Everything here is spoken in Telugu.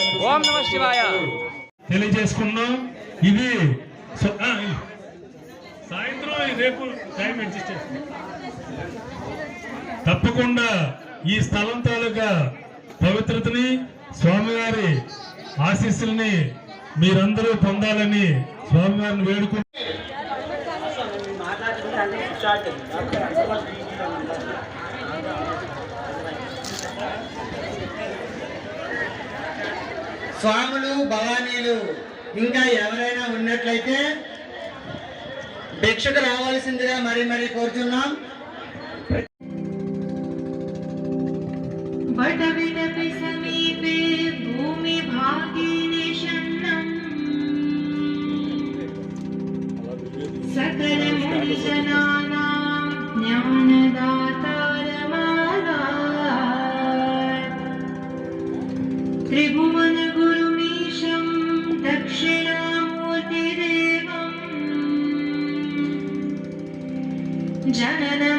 ఓం నమః శివాయ తెలియజేసుకున్నాం. ఇది సాయంత్రం రేపు టైం అడ్జస్ట్ చేస్తాం. తప్పకుండా ఈ స్థలం తాలూకా పవిత్రతని, స్వామివారి ఆశీస్సుల్ని మీరందరూ పొందాలని స్వామివారిని వేడుకుంటూ స్వాములు, భవానీలు ఇంకా ఎవరైనా ఉన్నట్లయితే భిక్షకు రావాల్సిందిగా మరీ కోరుతున్నాం. वटविटपि समीपे भूमिभागे निषण्णम् सकलमुनिजनानां ज्ञानदातारमादात् त्रिभुवनगुरुमीशं दक्षिणामूर्तिदेवं जननं